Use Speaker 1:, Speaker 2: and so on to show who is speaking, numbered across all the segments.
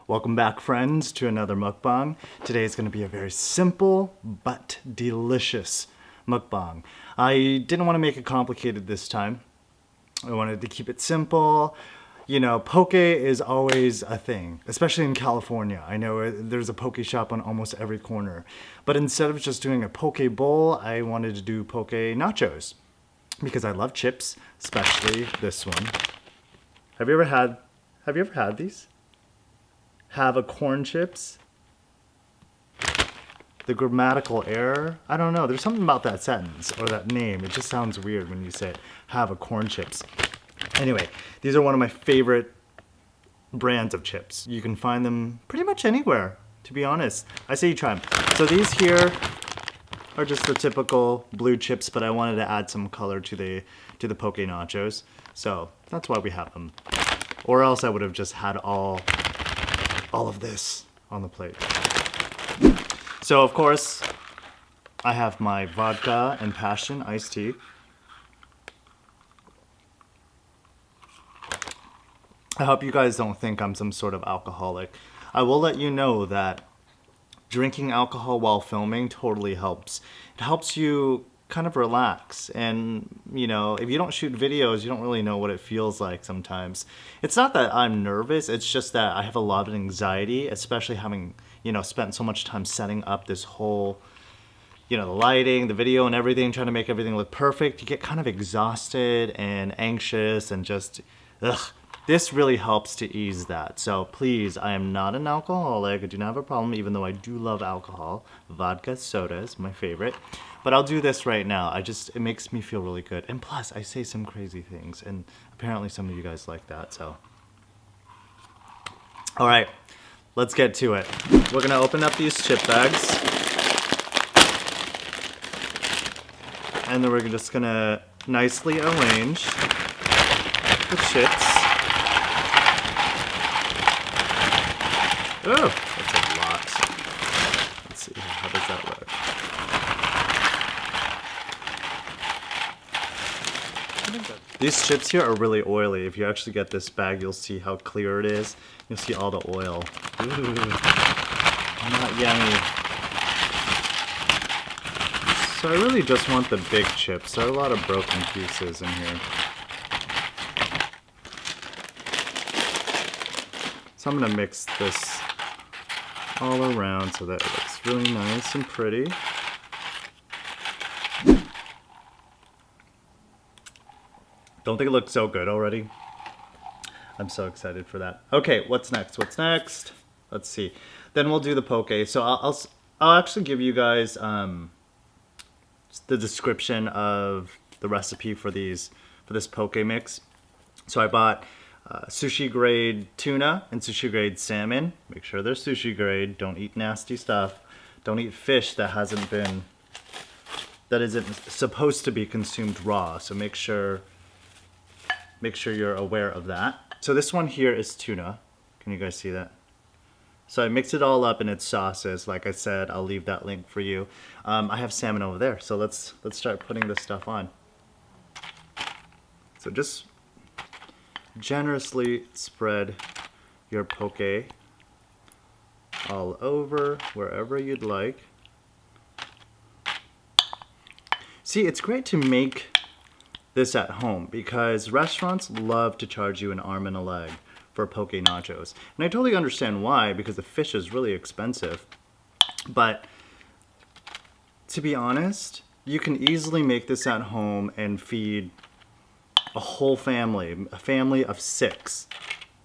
Speaker 1: Welcome back, friends, to another mukbang. Today is going to be a very simple but delicious mukbang. I didn't want to make it complicated this time. I wanted to keep it simple. You know, poke is always a thing, especially in California. I know there's a poke shop on almost every corner. But instead of just doing a poke bowl, I wanted to do poke nachos because I love chips, especially this one. Have you ever had these? Have a corn chips? The grammatical error? I don't know. There's something about that sentence or that name. It just sounds weird when you say it. Have a corn chips. Anyway, these are one of my favorite brands of chips. You can find them pretty much anywhere, to be honest. I say you try them. So these here are just the typical blue chips, but I wanted to add some color to the poke nachos. So that's why we have them. Or else I would have just had all of this on the plate. So of course, I have my vodka and passion iced tea. I hope you guys don't think I'm some sort of alcoholic. I will let you know that drinking alcohol while filming totally helps. It helps you kind of relax, and you know, if you don't shoot videos, you don't really know what it feels like sometimes. It's not that I'm nervous, it's just that I have a lot of anxiety, especially having, you know, spent so much time setting up this whole, you know, the lighting, the video and everything, trying to make everything look perfect. You get kind of exhausted and anxious and just, ugh. This really helps to ease that. So please, I am not an alcoholic. I do not have a problem, even though I do love alcohol. Vodka soda is my favorite. But I'll do this right now. It makes me feel really good. And plus, I say some crazy things. And apparently some of you guys like that, so. All right, let's get to it. We're gonna open up these chip bags. And then we're just gonna nicely arrange the chips. Oh, that's a lot. Let's see, how does that look? These chips here are really oily. If you actually get this bag, you'll see how clear it is. You'll see all the oil. Ooh, not yummy. So I really just want the big chips. There are a lot of broken pieces in here. So I'm gonna mix this all around so that it looks really nice and pretty. Don't think it looks so good already? I'm so excited for that. Okay, what's next? What's next? Let's see. Then we'll do the poke. So I'll actually give you guys the description of the recipe for this poke mix. So I bought sushi grade tuna and sushi grade salmon. Make sure they're sushi grade. Don't eat nasty stuff. Don't eat fish that isn't supposed to be consumed raw. So make sure you're aware of that. So this one here is tuna. Can you guys see that? So I mix it all up in its sauces. Like I said, I'll leave that link for you. I have salmon over there. So let's start putting this stuff on. So just generously spread your poke all over, wherever you'd like. See, it's great to make this at home because restaurants love to charge you an arm and a leg for poke nachos. And I totally understand why, because the fish is really expensive. But to be honest, you can easily make this at home and feed a whole family, a family of 6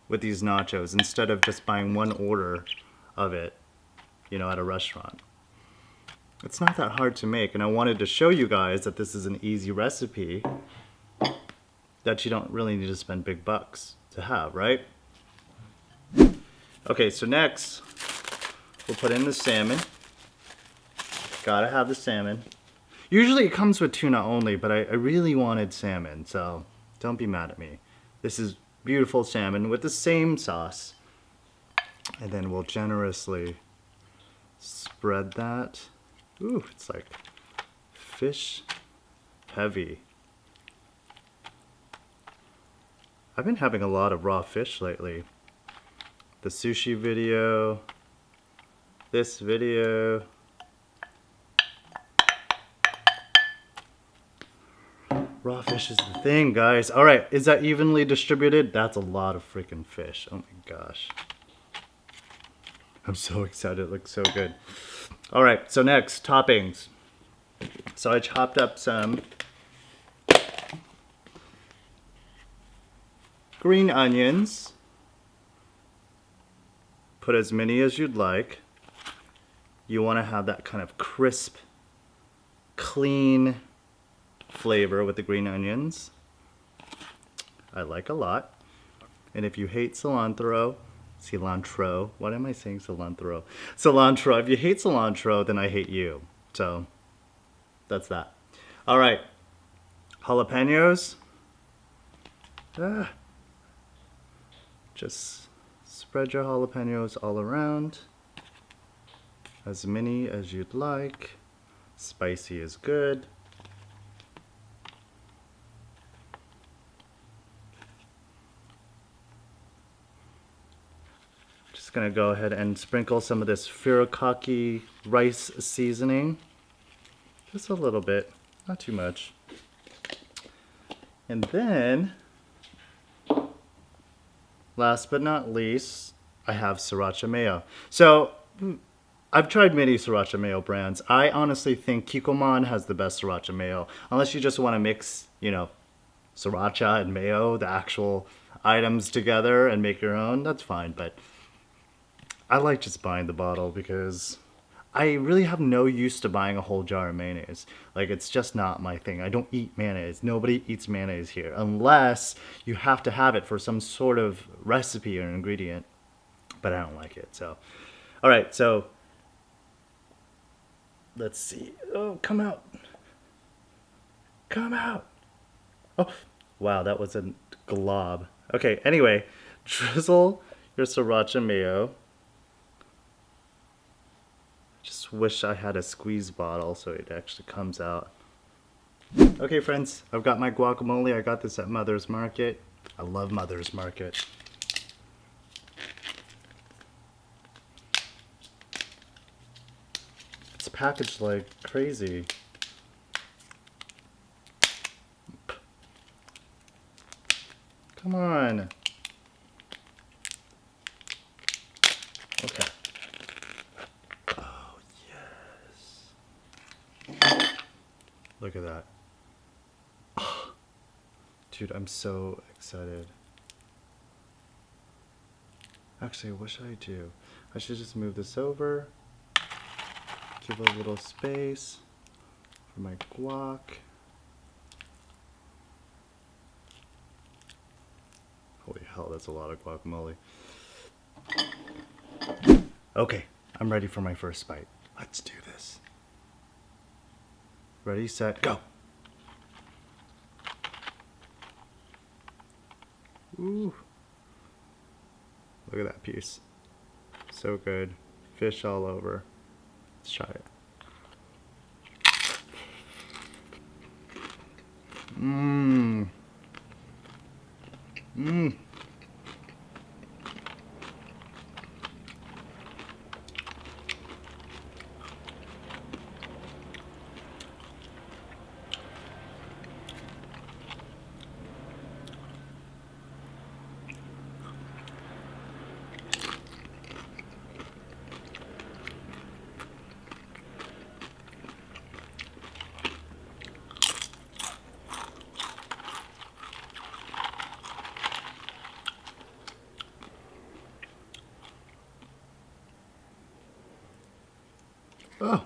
Speaker 1: with these nachos instead of just buying one order of it, you know, at a restaurant. It's not that hard to make, and I wanted to show you guys that this is an easy recipe that you don't really need to spend big bucks to have, right? Okay, so next we'll put in the salmon. Gotta have the salmon. Usually it comes with tuna only, but I really wanted salmon, so don't be mad at me. This is beautiful salmon with the same sauce. And then we'll generously spread that. Ooh, it's like fish heavy. I've been having a lot of raw fish lately. the sushi video, this video. Raw fish is the thing, guys. All right, is that evenly distributed? That's a lot of freaking fish. Oh my gosh. I'm so excited, it looks so good. All right, so next, toppings. So I chopped up some green onions. Put as many as you'd like. You want to have that kind of crisp, clean flavor with the green onions. I like a lot. And if you hate cilantro, what am I saying? Cilantro. If you hate cilantro, then I hate you. So that's that. All right. Jalapenos. Just spread your jalapenos all around. As many as you'd like. Spicy is good. Just gonna go ahead and sprinkle some of this furikake rice seasoning. Just a little bit, not too much. And then, last but not least, I have sriracha mayo. So, I've tried many sriracha mayo brands. I honestly think Kikkoman has the best sriracha mayo. Unless you just want to mix, you know, sriracha and mayo, the actual items together and make your own, that's fine. But I like just buying the bottle because I really have no use to buying a whole jar of mayonnaise. Like, it's just not my thing. I don't eat mayonnaise. Nobody eats mayonnaise here unless you have to have it for some sort of recipe or ingredient. But I don't like it, so. All right, so let's see. Oh, come out. Come out. Oh, wow, that was a glob. Okay, anyway, drizzle your sriracha mayo. Just wish I had a squeeze bottle so it actually comes out. Okay, friends, I've got my guacamole. I got this at Mother's Market. I love Mother's Market. It's packaged like crazy. Come on. Okay. Oh, yes. Look at that. Oh, dude, I'm so excited. Actually, I wish I do. I should just move this over. Give a little space for my guac. Holy hell, that's a lot of guacamole. Okay, I'm ready for my first bite. Let's do this. Ready, set, go. Ooh. Look at that piece. So good. Fish all over. Let's try it. Mmm. Mmm. Oh.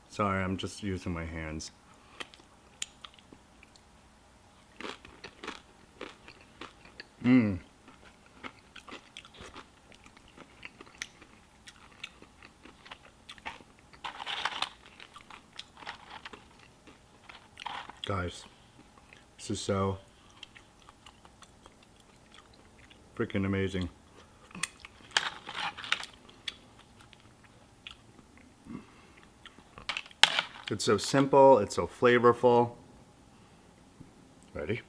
Speaker 1: Sorry, I'm just using my hands. Mmm. Guys, this is so freaking amazing. It's so simple, it's so flavorful. Ready?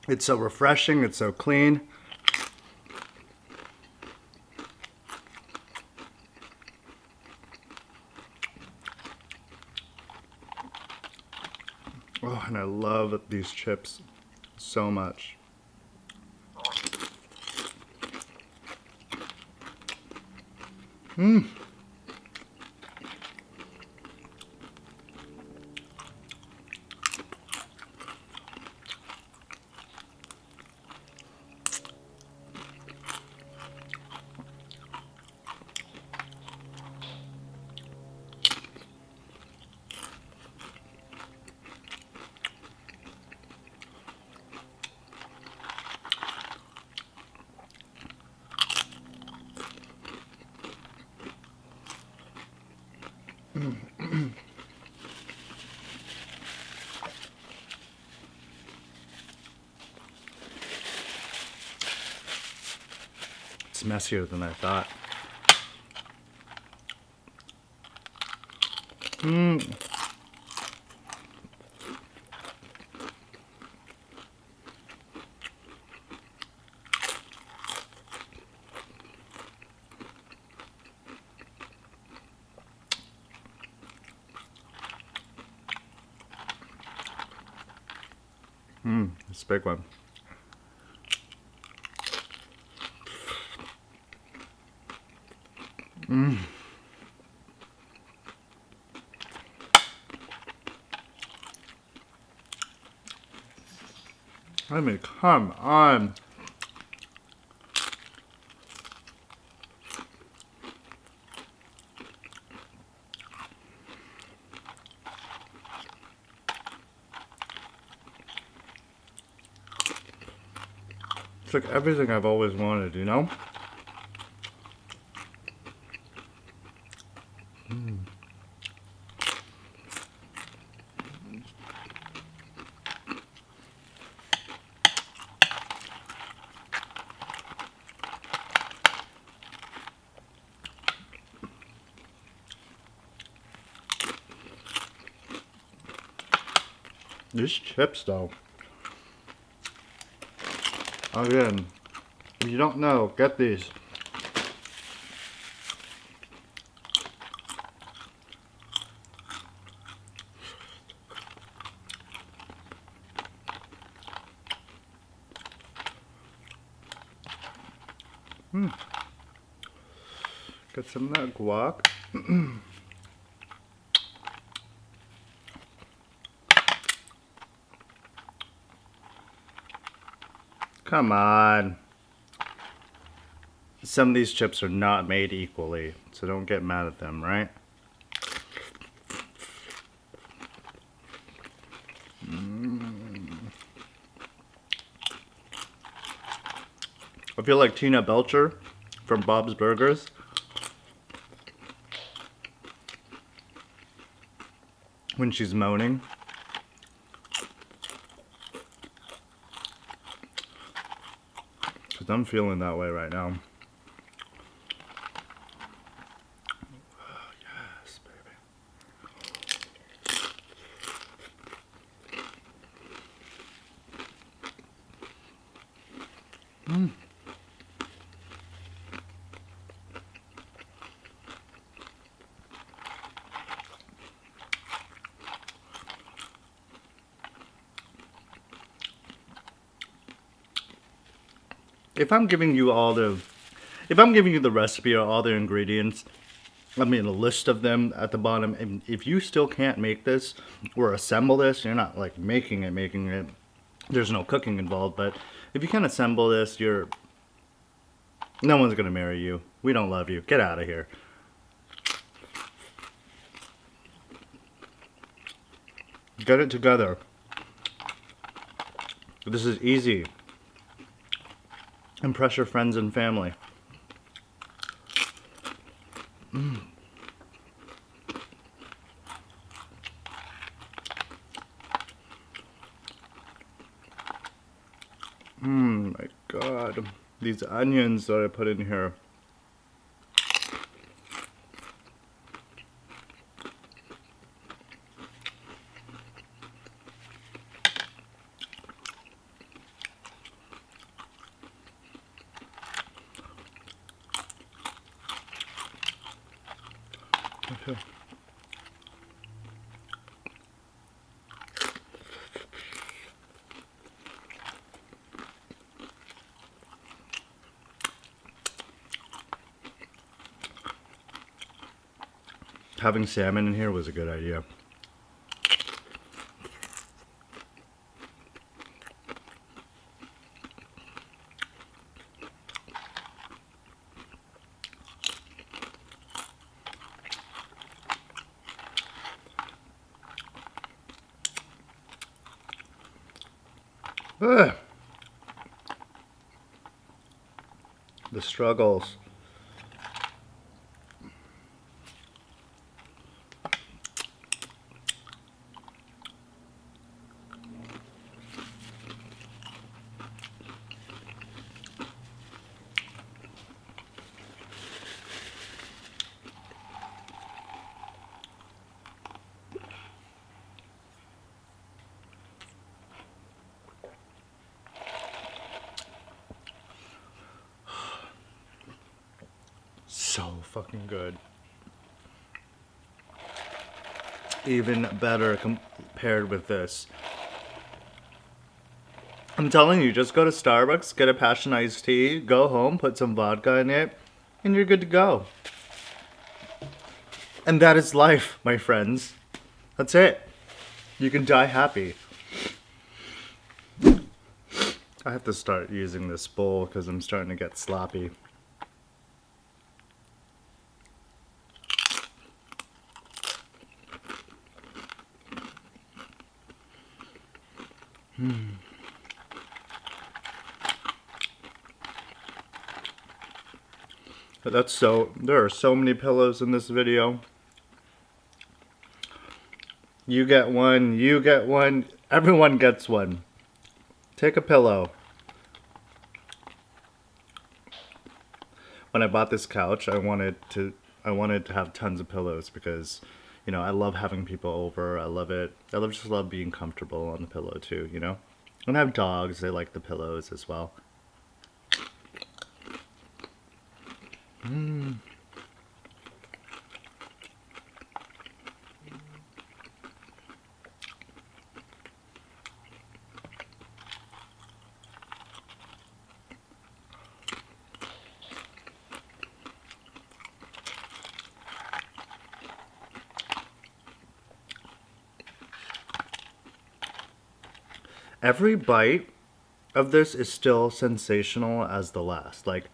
Speaker 1: It's so refreshing, it's so clean. Oh, and I love these chips so much. It's messier than I thought. It's a big one. I mean, come on. It's like everything I've always wanted, you know? These chips, though. Again, if you don't know, get these. Get some of that guac. Come on. Some of these chips are not made equally, so don't get mad at them, right? I feel like Tina Belcher from Bob's Burgers. When she's moaning. Because I'm feeling that way right now. Yes, baby. If I'm giving you the recipe or all the ingredients, I mean a list of them at the bottom, and if you still can't make this or assemble this, you're not like making it, there's no cooking involved, but if you can assemble this, no one's gonna marry you. We don't love you. Get out of here. Get it together. This is easy. Impress your friends and family. My God. These onions that I put in here. Okay. Having salmon in here was a good idea. Ugh. The struggles. So fucking good. Even better compared with this. I'm telling you, just go to Starbucks, get a passion iced tea, go home, put some vodka in it, and you're good to go. And that is life, my friends. That's it. You can die happy. I have to start using this bowl because I'm starting to get sloppy. But there are so many pillows in this video. You get one, everyone gets one. Take a pillow. When I bought this couch, I wanted to have tons of pillows because, you know, I love having people over. I love it. Just love being comfortable on the pillow too, you know? And I have dogs, they like the pillows as well. Every bite of this is still sensational as the last. Like,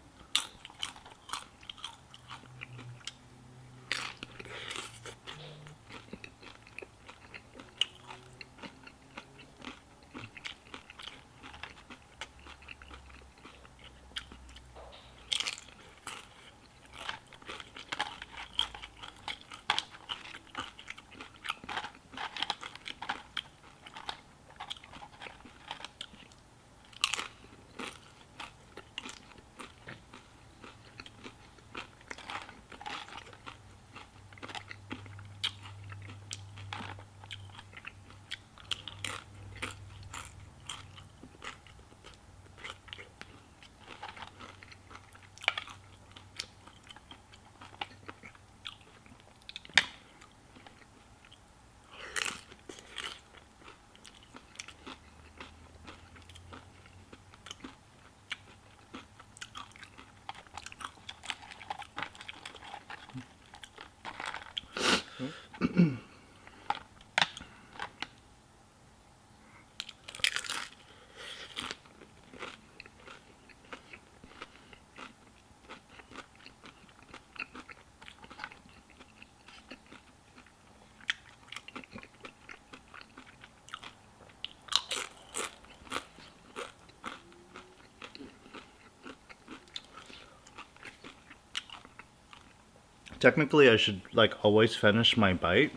Speaker 1: Technically, I should like always finish my bite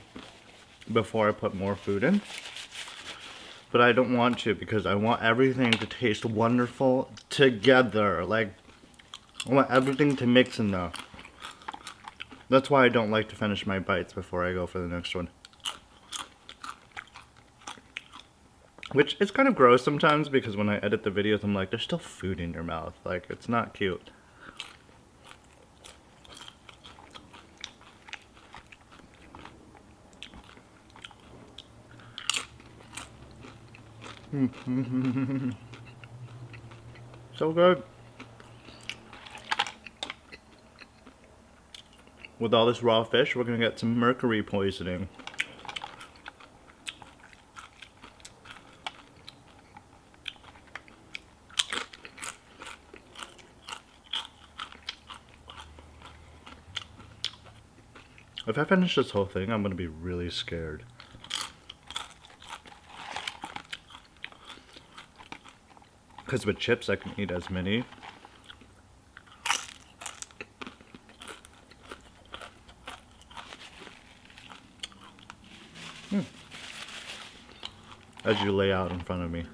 Speaker 1: before I put more food in. But I don't want to because I want everything to taste wonderful together. Like, I want everything to mix in there. That's why I don't like to finish my bites before I go for the next one. Which is kind of gross sometimes because when I edit the videos, I'm like, there's still food in your mouth. Like, it's not cute. So good. With all this raw fish, we're gonna get some mercury poisoning. If I finish this whole thing, I'm gonna be really scared. Because with chips, I can eat as many. As you lay out in front of me.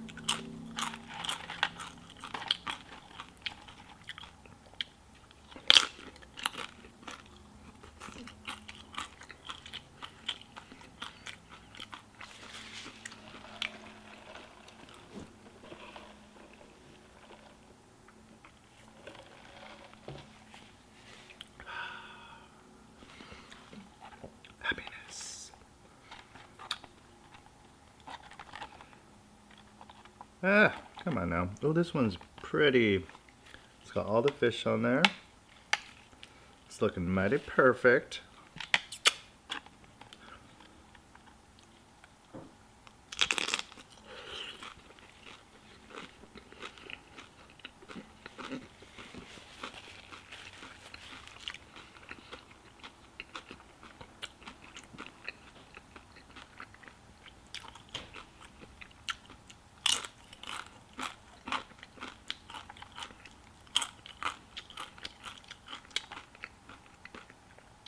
Speaker 1: Ah, come on now. Oh, this one's pretty. It's got all the fish on there. It's looking mighty perfect.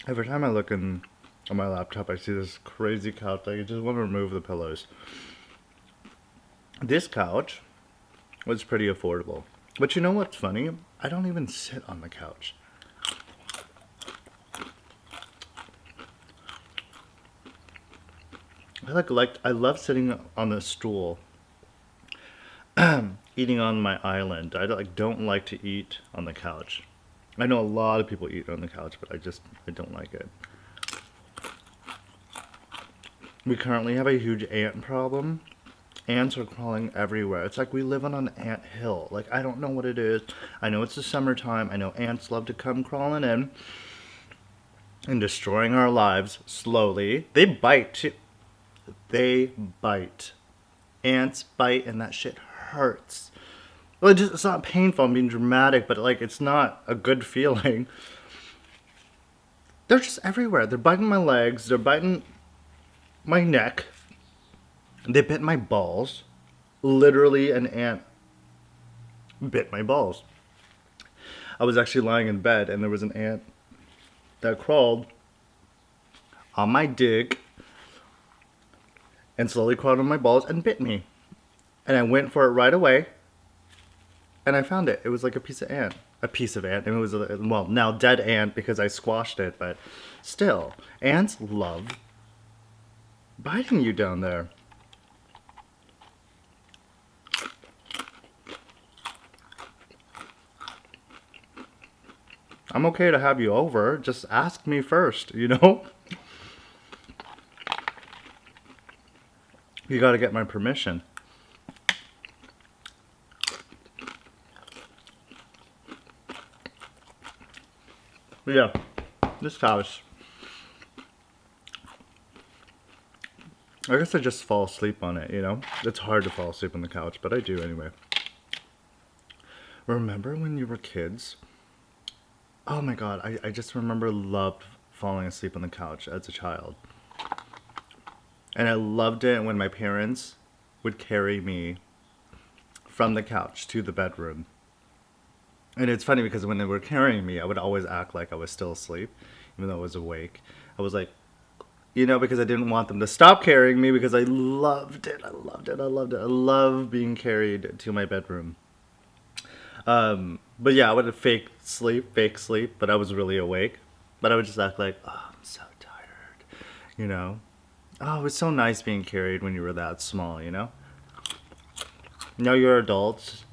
Speaker 1: Every time I look on my laptop, I see this crazy couch. I just want to remove the pillows. This couch was pretty affordable. But you know what's funny? I don't even sit on the couch. I love sitting on the stool, eating on my island. I don't like to eat on the couch. I know a lot of people eat on the couch, but I don't like it. We currently have a huge ant problem. Ants are crawling everywhere. It's like we live on an ant hill. Like, I don't know what it is. I know it's the summertime. I know ants love to come crawling in and destroying our lives slowly. They bite too. They bite. Ants bite and that shit hurts. Well, it's not painful. I'm being dramatic, but like it's not a good feeling. They're just everywhere. They're biting my legs. They're biting my neck. They bit my balls. Literally, an ant bit my balls. I was actually lying in bed, and there was an ant that crawled on my dick and slowly crawled on my balls and bit me. And I went for it right away. And I found it. It was like a piece of ant. A piece of ant. And it was, well, now dead ant because I squashed it. But still, ants love biting you down there. I'm okay to have you over. Just ask me first, you know? You gotta get my permission. But yeah, this couch. I guess I just fall asleep on it, you know? It's hard to fall asleep on the couch, but I do anyway. Remember when you were kids? Oh my god, I just remember loved falling asleep on the couch as a child. And I loved it when my parents would carry me from the couch to the bedroom. And it's funny because when they were carrying me, I would always act like I was still asleep. even though I was awake. I was like, because I didn't want them to stop carrying me because I loved it. I loved it. I loved it. I love being carried to my bedroom. But yeah, I would have fake sleep, but I was really awake. But I would just act like, oh, I'm so tired. Oh, it was so nice being carried when you were that small. Now you're adults,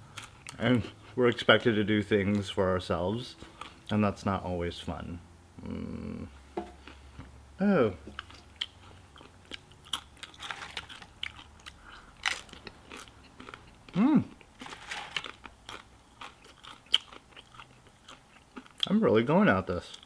Speaker 1: and we're expected to do things for ourselves, and that's not always fun. Oh. I'm really going at this.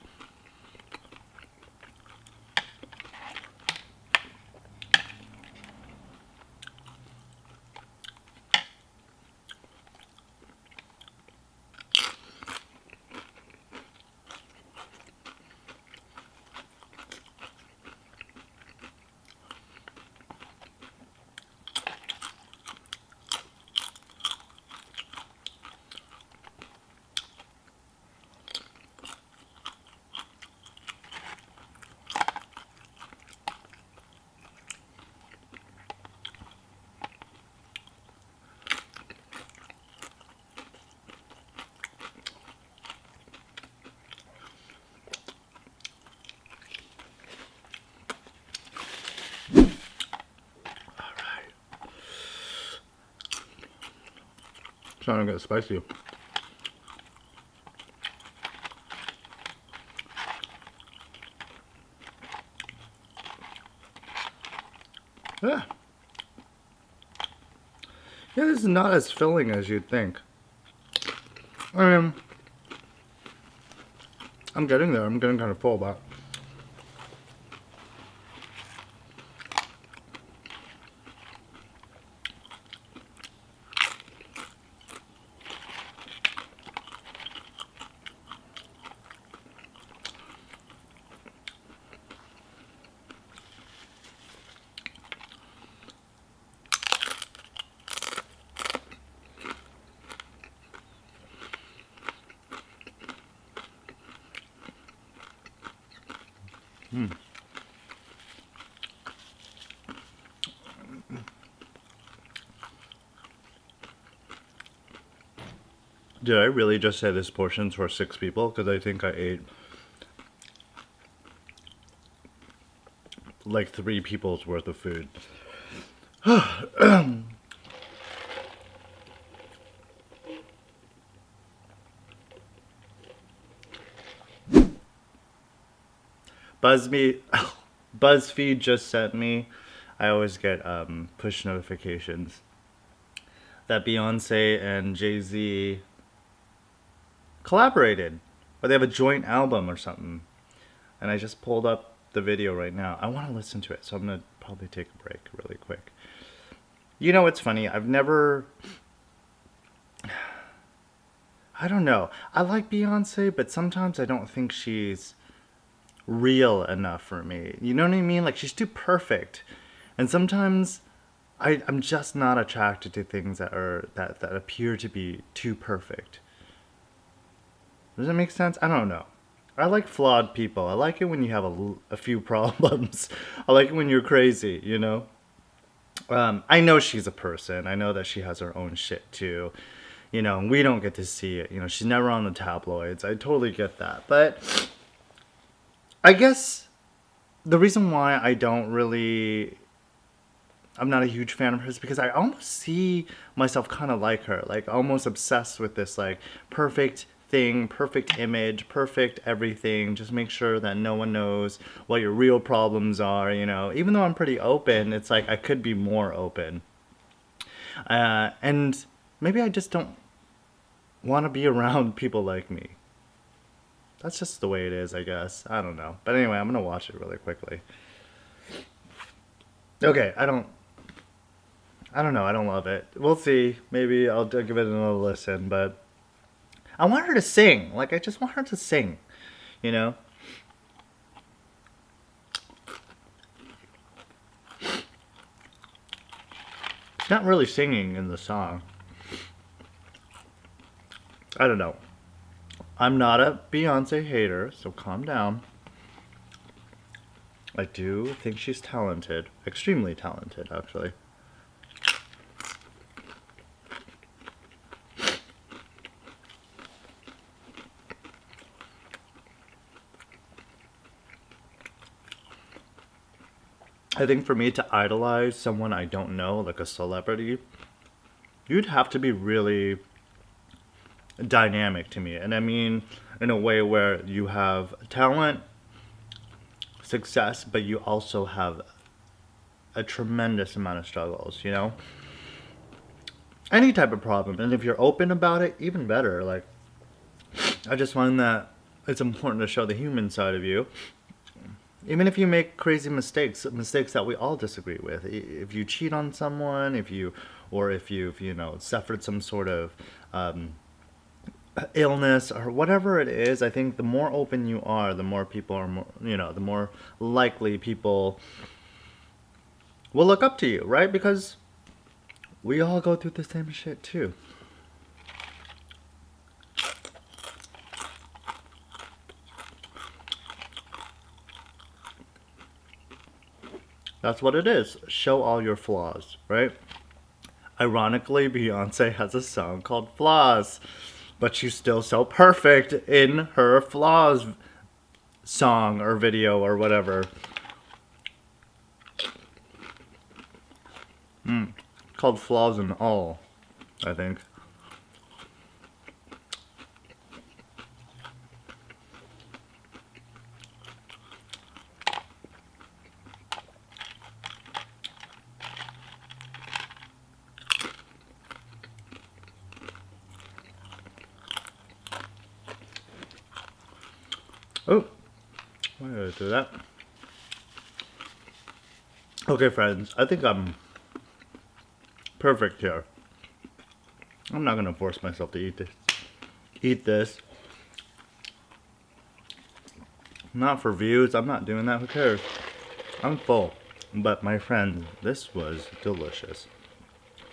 Speaker 1: Trying to get spicy. Yeah. Yeah, this is not as filling as you'd think. I mean, I'm getting there. I'm getting kind of full, but did I really just say this portion's for 6 people? Because I think I ate like 3 people's worth of food. BuzzFeed just sent me. I always get push notifications that Beyonce and Jay-Z collaborated, or they have a joint album or something. And I just pulled up the video right now. I want to listen to it, so I'm gonna probably take a break really quick. It's funny. I don't know. I like Beyonce, but sometimes I don't think she's real enough for me. You know what I mean? Like, she's too perfect. And sometimes I'm just not attracted to things that appear to be too perfect. Does that make sense? I don't know. I like flawed people. I like it when you have a few problems. I like it when you're crazy, I know she's a person. I know that she has her own shit too. And we don't get to see it. She's never on the tabloids. I totally get that. But I guess the reason why I'm not a huge fan of hers because I almost see myself kind of like her, like almost obsessed with this like perfect thing, perfect image, perfect everything. Just make sure that no one knows what your real problems are, Even though I'm pretty open, it's like I could be more open. And maybe I just don't want to be around people like me. That's just the way it is, I guess. I don't know. But anyway, I'm going to watch it really quickly. Okay, I don't know. I don't love it. We'll see. Maybe I'll give it another listen, but I want her to sing. Like, I just want her to sing, She's not really singing in the song. I don't know. I'm not a Beyonce hater, so calm down. I do think she's talented. Extremely talented, actually. I think for me to idolize someone I don't know, like a celebrity, you'd have to be really dynamic to me. And I mean, in a way where you have talent, success, but you also have a tremendous amount of struggles, you know? Any type of problem. And if you're open about it, even better. Like, I just find that it's important to show the human side of you. Even if you make crazy mistakes, mistakes that we all disagree with. If you cheat on someone, if you've, you know, suffered some sort of illness or whatever it is, I think the more open you are, the more people are, more, you know, the more likely people will look up to you, right? Because we all go through the same shit too. That's what it is. Show all your flaws, right? Ironically, Beyonce has a song called Flaws, but she's still so perfect in her flaws song or video or whatever. Called Flaws and All, I think. Oh, why did I do that? Okay, friends, I think I'm perfect here. I'm not gonna force myself to eat this. Eat this. Not for views. I'm not doing that. Who cares? I'm full. But my friend, this was delicious.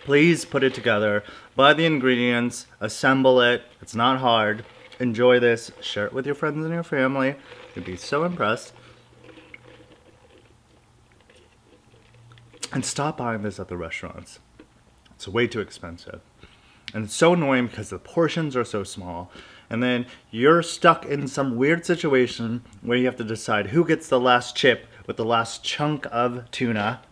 Speaker 1: Please put it together. Buy the ingredients. Assemble it. It's not hard. Enjoy this. Share it with your friends and your family. You'd be so impressed. And stop buying this at the restaurants. It's way too expensive. And it's so annoying because the portions are so small. And then you're stuck in some weird situation where you have to decide who gets the last chip with the last chunk of tuna.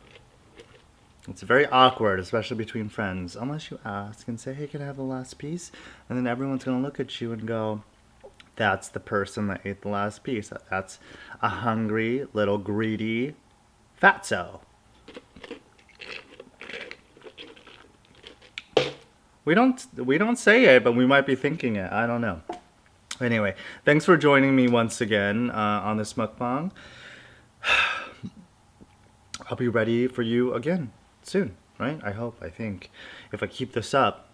Speaker 1: It's very awkward, especially between friends, unless you ask and say, hey, can I have the last piece? And then everyone's going to look at you and go, that's the person that ate the last piece. That's a hungry, little greedy fatso. We don't say it, but we might be thinking it. I don't know. Anyway, thanks for joining me once again on this mukbang. I'll be ready for you again soon, right? I hope, I think. If I keep this up,